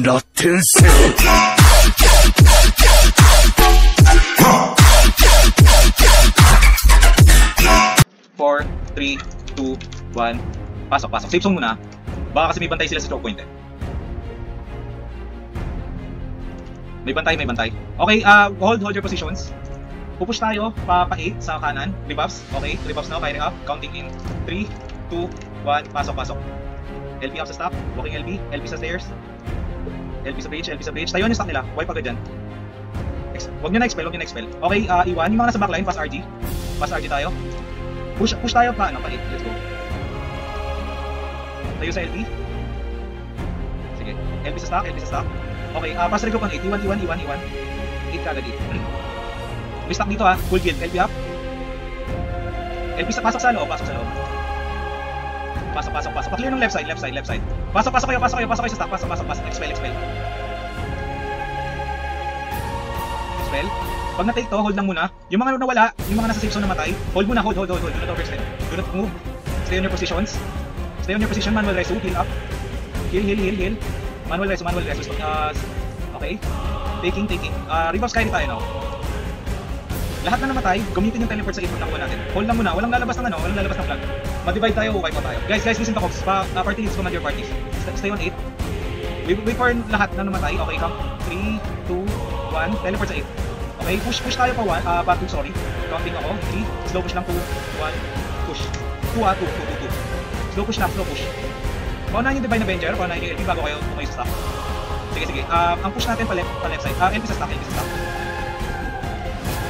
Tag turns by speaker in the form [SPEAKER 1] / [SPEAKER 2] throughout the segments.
[SPEAKER 1] ら転生
[SPEAKER 2] 4, 3, 2, 1. Pasok, pasok. Safe zone muna. Baka kasi may bantay sila sa choke point eh. May bantay, may bantay. Okay, hold your positions. Pupush tayo pa 8 sa kanan. Rebuffs. Okay, rebuffs now. Carry up. Counting in 3, 2, 1. Pasok, pasok. LP up sa stop. Walking LP. LP sa stairs. LP sa bridge. LP sa bridge. Tayo yung stock nila. Wipe agad dyan. Huwag nyo na expel. Huwag nyo na expel. Okay, iwan. Yung mga nasa backline. Pass RG. Pass RG tayo. Push tayo pa. Ano, pa 8. Let's go. Tayo sa LP. Sige. LP sa stock. LP sa stock. Okay, pass regroup on 8. Iwan. 8 kagad 8. May stock dito ha. Full guild. LP up. LP sa pasok sa loob. Pasok sa loob. Pasok. Pa-clear ng left side. Pasok kayo sa stock. Pasok. Expel. Pag na-take to, hold lang muna. Yung mga nawala, yung mga nasa safe zone namatay, hold muna, hold. Do not overextend. Do not move. Stay on your positions. Manual resu. Heal up. Heal. Manual resu. Okay. Taking. Rebuff Skyrim tayo now. Lahat na namatay, gamitin yung teleport sa ipon na kuha natin. Hold lang muna, walang lalabas ng flag. Ma-divide tayo, okay pa tayo. Guys, listen to Cox. Party leads, command your parties. Stay on 8. Wait for lahat na namatay. Okay, count. 3, 2, 1. Teleport sa 8. Okay, push tayo pa 2, sorry. Counting ako. 3, slow push lang. 2, 1, push. 2. Slow push. Paunahin yung Divine Avenger, paunahin yung LP bago kayo sa stock. Sige. Ang push natin pa left side. LP sa stock.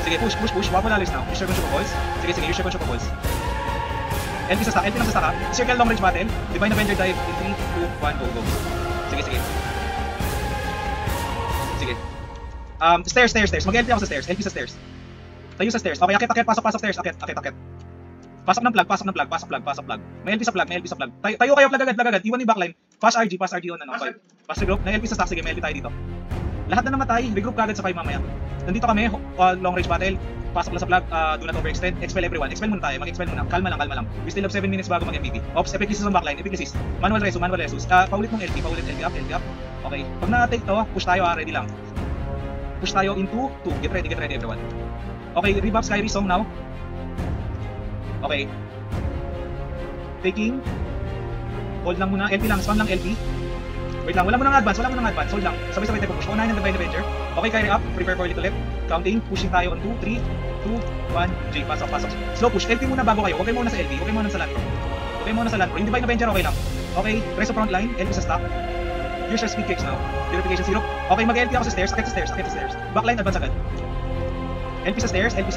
[SPEAKER 2] Sige, push. Wag mo lalis now. Use your control balls. Sige, use your control balls. LP lang sa stock ha. Circle long range battle. Divine Avenger dive in 3, 2, 1, go. Sige. Stairs. Mag-LP ako sa stairs. LP sa stairs. Tayo sa stairs. Okay, akit. Pasok stairs. Akit. Pasok ng plug. May LP sa plug. Tayo kayo plug agad. Iwan yung backline. Pass RG on ano. Pass regroup. May LP sa stock. Sige, may LP tayo dito. Lahat na namatay, regroup kagad sa kayo mamaya. Nandito kami, long range battle. Pasok lang sa plug. Do not overextend. Expel everyone. Expel muna tayo. Mag-expel muna. Kalma lang. We still have 7 minutes bago mag-MVP. Ops, epic assist on backline. Manual resu. Paulit mong LP up. Okay. Pag na-take to, push tayo ready lang. Push tayo into 2. Get ready everyone. Okay, rebuff Skyrim song now. Okay. Taking. Hold lang muna. LP lang. Spam lang LP. Wait lang. Wala mo nang advance. Hold lang. Sabay-sabay tayo push. Unahin ng Divine Avenger. Okay, carry up. Prepare for a little left. Counting. Pushing tayo on 2, 3, 2, 1. J. Pasok. Slow push. LP muna bago kayo. Okay muna sa LP. Okay muna sa land pro. Yung Divine Avenger okay lang. Okay. Rest of front line. LP sa stock. Use your speed kicks now. Purification 0. Okay, mag-LP ako sa stairs. Akit sa stairs. Backline, advance agad. LP sa stairs. Akit.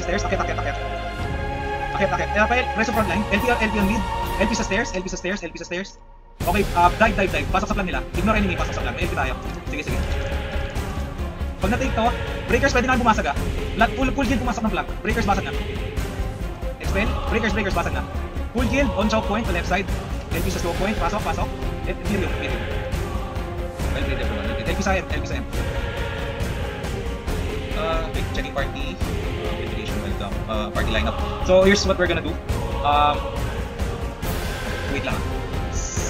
[SPEAKER 2] Rest of front line. LP on mid. LP sa stairs. Okay, dive. Pasok sa plan nila. Ignore enemy, pasok sa plan. May LP tayo. Sige. Pag na-take to, breakers pwede na bumasag ah. Full guild pumasok ng flag. Breakers basag na. Expel. Breakers basag na. Full guild on choke point to left side. LP sa slow point. Pasok. Medium. Well played everyone. LP sa M. Checking party. Invitation, welcome. Party lineup. So here's what we're gonna do. Wait lang.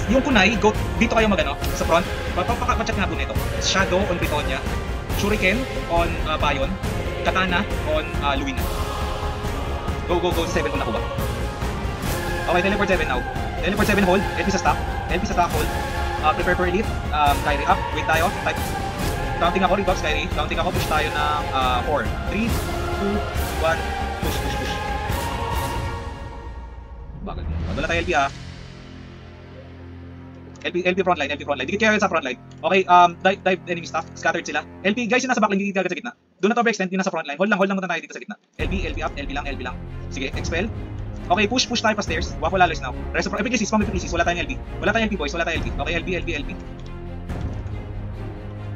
[SPEAKER 2] Yung kunay, dito kayo magano sa front. Papachat nga po nito. Shadow on Britonia. Shuriken on Bayon. Katana on Luina. Go 7 kung nakuha. Okay, teleport 7 now. Teleport 7 hold. LP sa stock hold. Prepare for elite. Kyrie up. Wait tayo. Type. Counting ako, rebuffs Kyrie. Counting ako, push tayo ng 4. 3, 2, 1. Push. Bakit? Wala tayo LP ha. LP frontline. Di kaya sa frontline. Okay, dive enemy staff. Scattered sila. LP, guys, yung nasa backline, hindi agad sa gitna. Do not overextend, yung nasa frontline. Hold lang muna tayo dito sa gitna. LP up, LP lang. Sige, expel. Okay, push tayo pa stairs. Wako lalis now. Rest of epic assist. Wala tayong LP, boys. Okay, LP.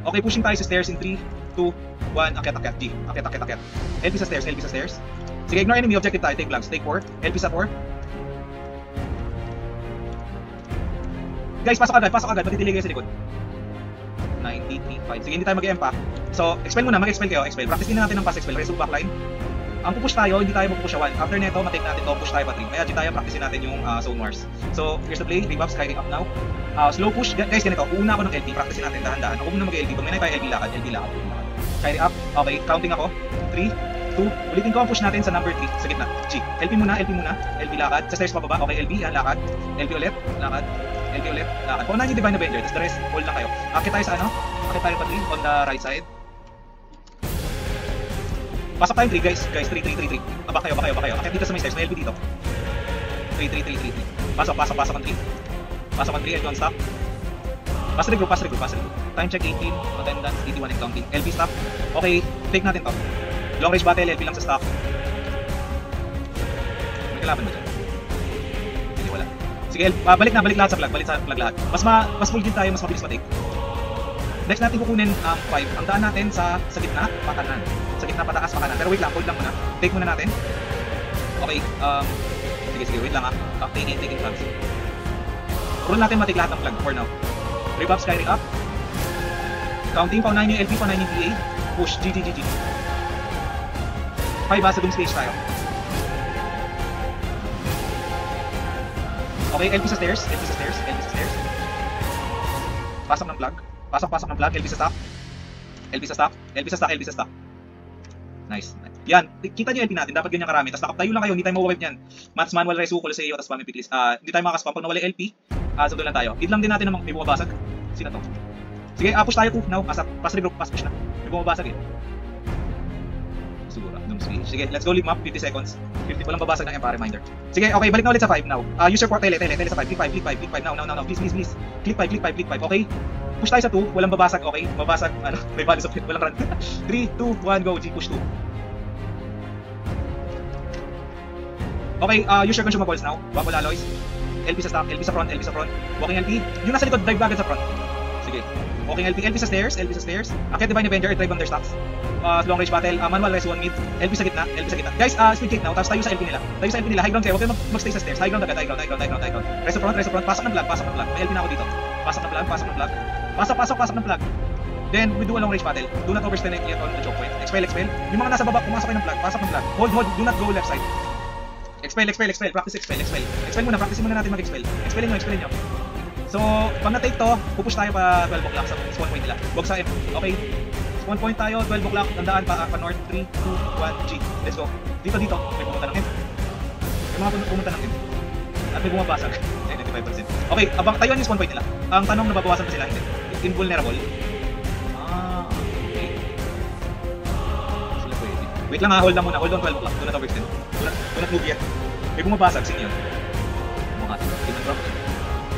[SPEAKER 2] Okay, pushing tayo sa stairs in 3, 2, 1. Akit. LP sa stairs. Sige, ignore enemy objective tayo. Take flags. Take 4. LP sa 4. Guys, pasok agad. Matidilig kayo sa likod. 93.5. Sige, hindi tayo mag-EM pa. So, expel muna. Mag-expel kayo. Practice din natin ng pass expel. Resume backline. ang pupush tayo, hindi tayo magpupush sa 1. After neto, matake natin to, push tayo pa 3. Kaya di tayo practicein natin yung Zone Wars. So, here's the play, rebuff, Skyring up now. Slow push, guys, ganito, uuna ako ng LP, practicein natin, dahan-dahan. Ako muna mag-LP, pag may na tayo LP lakad, LP lakad. Skyring up, okay, counting ako, 3, 2, ulitin ko ang push natin sa number 3, sa gitna, G. LP muna, LP lakad, sa stairs pa baba, okay, LP, yan, lakad, LP ulit, lakad, LP ulit, lakad. Kung yung Divine Avenger, tapos the rest, hold lang kayo. Akit tayo sa ano, akit tayo pa 3, on the right side. Pasok tayong 3 guys, 3. Baka kayo. Akit dito sa may stairs, may LP dito. 3. Pasok ang 3. Pasok ang 3, LP on stop. Pass regroup. Time check 18, attendance 81 and counting. LP stop. Okay, take natin to. Long range battle, LP lang sa stock. May kalaban ba dyan? Hindi, wala. Sige, balik lahat sa flag, lahat. Mas full din tayo, mas mabilis matake. Next natin kukunin 5. Ang daan natin sa gitna, pakanan. Sa gitna, pataas, pakanan. Pero wait lang, hold lang muna. Take muna natin. Okay, sige, wait lang ha. Taking flags. Roll natin matik lahat ng flag for now. Rebuff, Skyring up. Counting, paunahin yung LP, paunahin yung PA. Push, G. 5 sa doom stage tayo. Okay, LP sa stairs. Pasok ng flag. Pasok ng flag, LP sa stock. Nice. Yan, kita nyo LP natin, dapat ganyan karami. Tapos tayo lang kayo, hindi tayo mawawipe yan. Mats manual rise ukol sa iyo, tapos spam pick list. Hindi tayo makaspam pag nawala LP. So doon lang tayo. Hit lang din natin na may bumabasag. Sino to? Sige, push tayo to now. Pass regroup, pass push na. May bumabasag eh. Siguro, doom switch. Sige, let's go leave map, 50 seconds. 50 pa lang babasag ng Empire Reminder. Sige, okay, balik na ulit sa 5 now. Use your tele sa 5. Click 5 now. Please. Click 5. Okay. Push tayo sa 2, walang babasag, okay? Babasag, may values of hit, walang run. 3, 2, 1, go, G, push 2. Okay, use your consumables now. Wako Laloys. LP sa stock, LP sa front. Walking LP. Yung nasa likod, dive agad sa front. Sige. Walking LP sa stairs. Akit Divine Avenger, drive on their stocks. Long range battle, manual res 1 mid. LP sa gitna. Guys, speed kick now, tapos tayo sa LP nila. High ground kayo, huwag kayo mag-stay sa stairs. High ground agad. Res front. Pasok ng flag. May LP na ako dito. Pasok ng flag. Pasok ng flag. Then, we do a long range battle. Do not overstay yet on the choke point. Expel. Yung mga nasa baba, pumasok kayo ng flag. Pasok ng flag. Hold. Do not go left side. Expel. Practice expel. Expel muna. Practice muna natin mag-expel. Expelin nyo. So, pag na-take to, pupush tayo pa 12 o'clock sa spawn point nila. Huwag sa M. Okay. Spawn point tayo, 12 o'clock. Tandaan pa north. 3, 2, 1, G. Let's go. Dito. May pumunta ng M. May mga pumunta ng M. At may bumabasag. 95%. Okay, abang tayo yung spawn point nila. Ang tanong, nababawasan pa sila? Hindi. Invulnerable. Okay. Sila pwede. Wait lang ha, hold on 12 o'clock. Do not overextend. Do not move yet. May bumabasag, sino yun? Mga tingnan drop.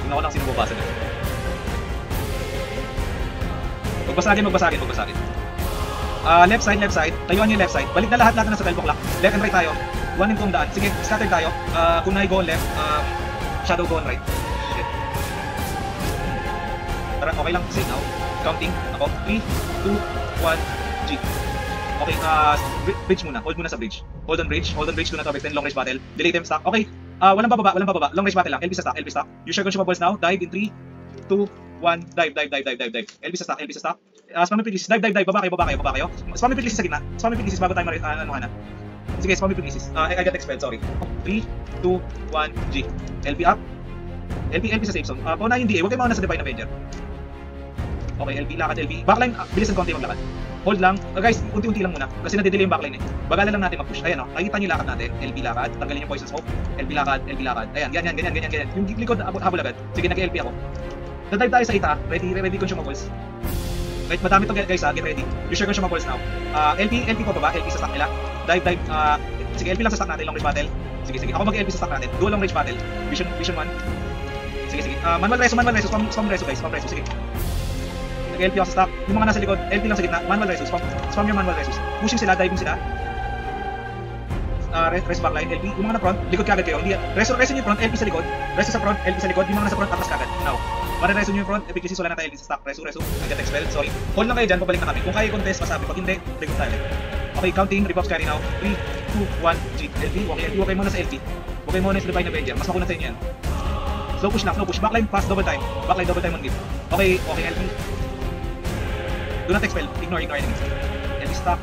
[SPEAKER 2] Tingnan ko lang sino bumabasag. Magbasagin. Left side. Tayuan niyo yung left side. Balik na lahat na sa 12 o'clock. Left and right tayo. 1 and 2 ang daan. Sige, scatter tayo. Kunay go on left. Shadow go on right. Okay. Tara, okay lang. Say now. Counting. Ako. 3, 2, 1, G. Okay, bridge muna. Hold muna sa bridge. Hold on bridge. Do not overextend. Long range battle. Delay them stock. Okay. Walang bababa. Long range battle lang. LP sa stock. Use your consumables now. Dive in 3, 2, 1. Dive. LP sa stock. Spam pick list. Dive. Baba kayo. Spam pick list sa gitna. Spam pick list bago tayo anuhan na. Sige, spam pick list. I got expelled, sorry. 3, 2, 1, G. LP up. LP sa safe zone. Paunahin DA. Huwag kayo mga nasa Divine Avenger. Okay, LP, lakad LP. Backline, bilisan konti maglakad. Hold lang. Guys, unti-unti lang muna. Kasi nade-delay yung backline eh. Bagalan lang natin mag-push. Ayan o. Nakikita nyo yung lakad natin. LP lakad. Tanggalin yung poison smoke. LP lakad. Ayan, ganyan. Yung likod, habol agad. Sige, nag-LP ako. Nadive tayo sa ita. Ready consumables. Right, madami to guys ha. Get ready. Use your consumables now. LP pa baba. LP sa stock nila. Dive. Sige, LP lang sa stock natin. Long range battle. Sige. Ako mag-LP sa stock natin. Do long range battle. Vision 1. Sige. Manual reso. Spam reso guys. Sige. LP ako sa stock. Yung mga nasa likod, LP lang sa gitna. Manual resus. Spam your manual resus. Pushing sila, diving sila. Rest backline, LP. Yung mga na front, likod kagad kayo. Reso nyo yung front, LP sa likod. Reso sa front, LP sa likod. Yung mga nasa front, atlas kagad. Now, reso nyo yung front, epic wala na tayo LP sa stock. Reso. I get expelled, sorry. Hold lang kayo dyan, pabalik na kami. Kung kaya i-contest, masabi. Pag hindi, record tayo. Okay, counting, rebuffs carry now. 3, 2, 1, G. LP, okay muna sa LP. Okay muna sa Divine Avenger. Mas makunan sa inyo yan. Slow push. Backline, pass, double time. Backline, double time on mid. Okay, LP. Do not expel. Ignore enemies. LP stock.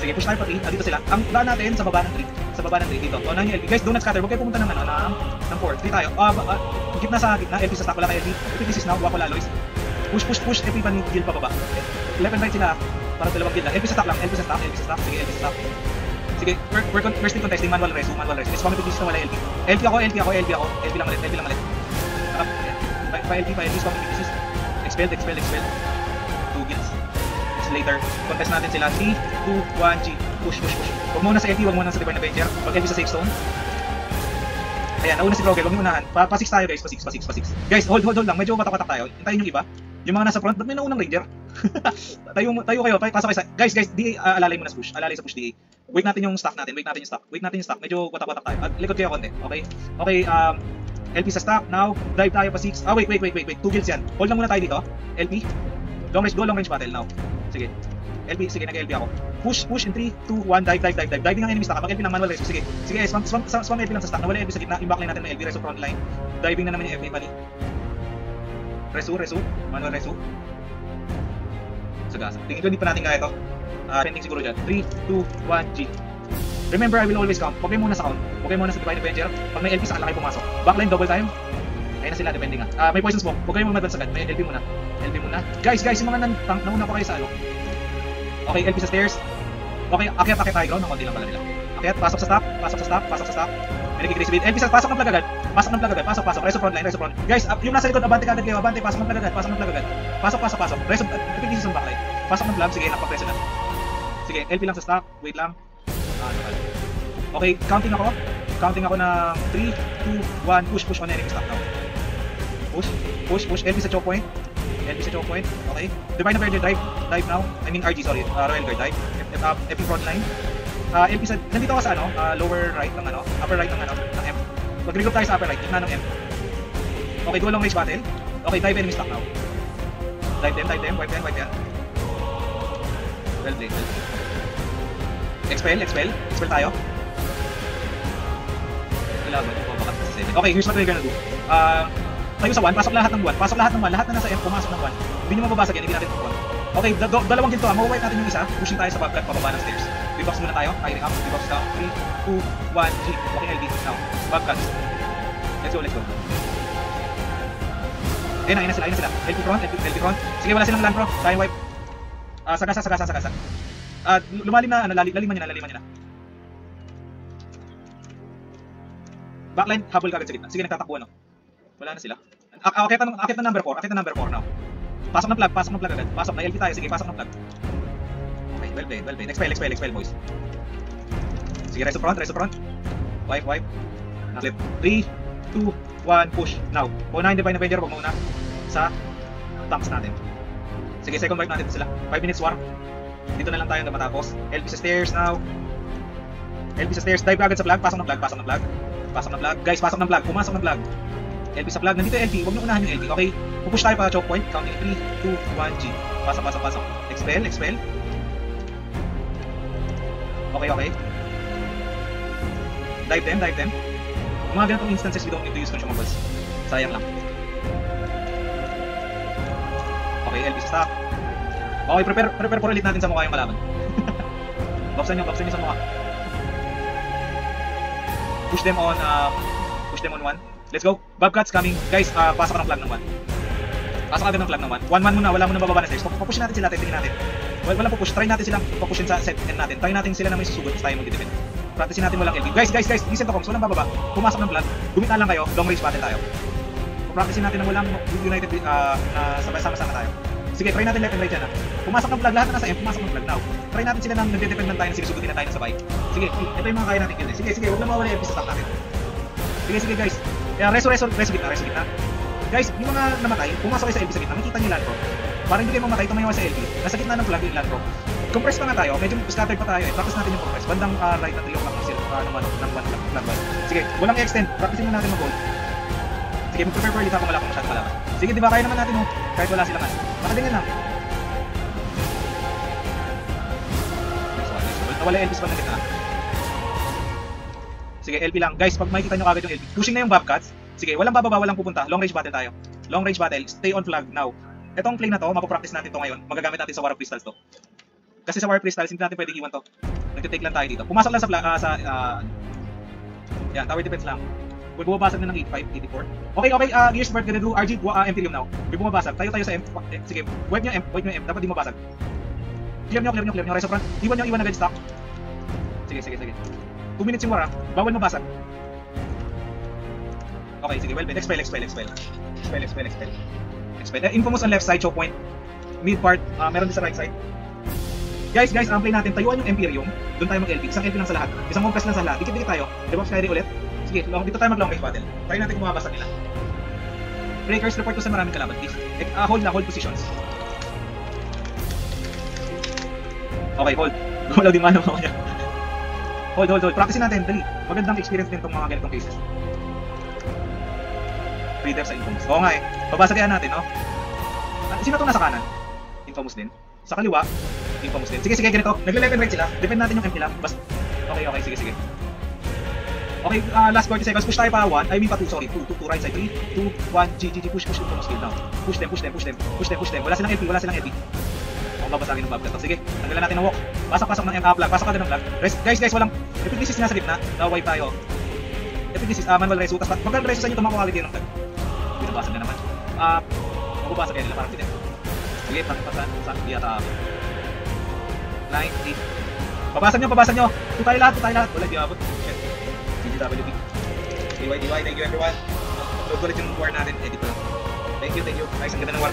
[SPEAKER 2] Sige, push tayo pati. Dito sila. Ang daan natin sa baba ng 3. Sa baba ng 3 dito. O, LP. Guys, do not scatter. Huwag kayo pumunta ng, ng 4. 3 tayo. Gitna sa gitna. LP sa stack. Wala kayo LP. LP this is now. Wako Laloys. Push. LP pa ni Gil pa baba. Left and right sila. Para dalawang Gil lang. LP sa stack lang. LP sa stack. Sige, LP sa stack. Sige, we're still contesting. Manual resu. It's coming to this na wala LP. LP ako. LP lang ulit. Pa LP. It's coming to this. Expelled. 2 Gils. Later, contest natin sila. 3, 2, 1, G. Push. Huwag muna sa LP, huwag muna sa Divine Avenger. Huwag LP sa safe zone. Ayan, nauna si Frogel, huwag nyo unahan. Pa-6 tayo guys, pa-6. Guys, hold lang. Medyo watak-watak tayo. Hintayin yung iba. Yung mga nasa front, ba't may naunang Ranger? tayo kayo, pasok kayo sa... Guys, alalay mo na sa push. Alalay sa push DA. Wait natin yung stock natin. Medyo watak-watak tayo. At likod kayo konti. Okay, LP sa stock. Now, dive tayo pa-6. Wait. 2 kills yan. Hold lang muna tayo dito. LP. Long range battle now. Sige. LP, sige, nag-LP ako. Push in 3, 2, 1, dive. Diving ang enemy stack. Mag-LP ng manual resu. Sige, spam LP lang sa stock. Nawala LP sa gitna. Yung backline natin ng LP, resu front line. Diving na naman yung FA, mali. Resu. Manual resu. Sagasa. Tingin ko hindi pa natin kaya ito. Pending siguro dyan. 3, 2, 1, G. Remember, I will always count. Huwag kayo muna sa count. Huwag kayo muna sa Divine Avenger. Pag may LP, saka lang kayo pumasok. Backline, double time. Ayun na sila, depending nga. May poison smoke. Huwag kayo mag-advance agad. May LP muna. Guys, yung mga nauna pa kayo sa ano. Okay, LP sa stairs. Okay, akyat tayo ground. Konti lang pala nila. Akyat, pasok sa stop. May nagkikrisibid. LP sa pasok ng plug agad. Pasok. Reso front line. Guys, yung nasa likod, abante kaagad kayo. Pasok ng plug agad. Pasok. Reso, repeat sa backline. Pasok ng plug. Sige, napag-reso na. Sige, LP lang sa stock. Wait lang. Okay, counting ako ng 3, 2, 1. Push on enemy stock now. Push. LP sa choke point. Okay. Divine Avenger dive now. I mean RG, sorry. Royal Guard dive. FP front line. LP sa nandito ka sa lower right ng upper right ng M. Mag-regroup tayo sa upper right, gitna ng M. Okay, dual long range battle. Okay, dive enemy stock now. Dive them. Wipe yan. Well played. Expel tayo. Kailangan ko baka sa 7. Okay, here's what we're gonna do. Tayo sa 1, pasok lahat ng 1. Lahat na nasa M, pumasok ng 1. Hindi nyo mababasag yan, hindi natin ito 1. Okay, dalawang ginto. Mawawipe natin yung isa. Pushing tayo sa bobcat, pababa ng stairs. Rebox muna tayo. Firing up. Rebox down. 3, 2, 1, G. Okay, LD. Now, bobcat. Let's go. Ayun na sila. LP front. Sige, wala silang land pro. Tayo wipe. Sagasa. Lumalim na, laliman nyo na. Backline, habol kagad sa gitna. Sige, nagtatakbo Wala na sila. Akit na number 4 now. Pasok ng plug agad. Pasok na LP tayo. Sige, pasok ng plug. Okay, well played. Expel boys. Sige, reso front. Wipe. Flip. 3, 2, 1, push. Now, unahin Divine Avenger, wag muna sa tanks natin. Sige, second wipe natin sila. 5 minutes war. Dito na lang tayo na matapos. LP sa stairs now. Dive agad sa plug. Pasok ng plug. Guys, pasok ng plug. Pumasok ng plug. LP sa plug. Nandito LP. Huwag nyo unahan yung LP. Okay. Pupush tayo para choke point. Counting 3, 2, 1, G. Pasok. Expel. Okay. Dive them. Mga ganitong instances, we don't need to use consumables. Sayang lang. Okay, LP sa stock. Okay, prepare for elite natin sa mukha yung kalaban. Boksan nyo sa mukha. Push them on 1. Let's go. Bobcats coming. Guys, pasok ka ng flag ng 1. Pasok agad ng flag ng 1. 1-1 muna, wala muna bababa na stairs. Papushin natin sila, testingin natin. Wala pupush. Try natin silang papushin sa set end natin. Try natin sila na may susugod sa tayo mag-defend. Practicein natin walang LP. Guys, listen to comms. Walang bababa. Pumasok ng flag. Gumita lang kayo. Long range battle tayo. Practicein natin na walang united na sabay-sama tayo. Sige, try natin left and right dyan. Pumasok ng flag. Lahat na nasa M, pumasok ng flag now. Try natin sila na nagde-defend lang tayo na sinusugutin na tayo na sabay. Sige, ito yung mga kaya natin kills. Sige, huwag lang mawala yung LP sa stock natin. Sige guys. Reso gitna. Guys, yung mga namatay, pumasok kayo sa LP sa gitna. Makita niyo land pro. Para hindi kayo mamatay, tumayo sa LP. Nasa gitna ng flag yung land pro. Compress pa nga tayo. Medyo scattered pa tayo. Practice natin yung compress. Bandang right na 3 o'clock ng flag. Sige, walang i-extend. Practicein na natin mag-gold. Sige, mag-prepare for elite habang wala akong masyadong kalaban. Sige, di ba kaya naman natin kahit wala sila man. Nakatingin lang. Nawala LP sa gitna. Sige, LP lang. Guys, pag makikita nyo kagad yung LP, pushing na yung Bobcats. Sige, walang bababa, walang pupunta. Long range battle tayo. Long range battle. Stay on flag now. Itong play na to, mapapractice natin to ngayon. Magagamit natin sa War of Crystals to. Kasi sa War of Crystals, hindi natin pwedeng iwan to. Nagtitake lang tayo dito. Pumasok lang yan, tower defense lang. We're bumabasag na ng 85, 84. Okay, Gears Bird, gonna do RG, Imperium now. We're bumabasag. Tayo sa M. Sige, wipe nyo M. Dapat di mabasag. Clear nyo. Rise of front. Iwan na red stock. Sige. 2 minutes yung war, ha. Bawal mabasag. Okay, sige, well, expel. Infamous on left side, choke point. Mid part, meron din sa right side. Guys, play natin. Tayuan yung Imperium. Doon tayo mag-LP. Isang LP lang sa lahat. Isang compress lang sa lahat. Dikit-dikit tayo. Debuff Skyry ulit. Sige, dito tayo mag-long range battle. Try natin kung mababasag nila. Breakers, report ko sa maraming kalaban, please. Hold positions. Okay, hold. Gumalaw din mano ako niya. Hold. Practicein natin, dali. Magandang experience din tong mga ganitong cases. Reader sa Infamous. Oo nga eh. Babasagyan natin, no? Sino itong nasa kanan? Infamous din. Sa kaliwa, Infamous din. Sige, ganito. Nagle-left and right sila. Defend natin yung MP lang. Okay, sige. Okay, last 40 seconds. Push tayo pa 2, sorry. 2, right side. 3, 2, 1, GG, push Infamous kill now. Push them. Wala silang LP. Kung babasagin ng Bobcat. Sige, tanggalan natin ng walk. Pasok ng flag. Pasok ka din ng flag. Guys, walang Epic Disease nasa gitna. Na-wipe tayo. Epic Disease, manual reso. Tapos mag-reso sa inyo itong mga quality ng flag. Binabasag na naman. Mababasag yan nila parang sila. Sige, pagpatan sa yata. 9, 8. Babasag nyo. Tutay lahat. Wala, di abot. GGWP. DY, thank you everyone. Upload ulit yung war natin. Edit ko lang. Thank you. Guys, ang ganda ng war.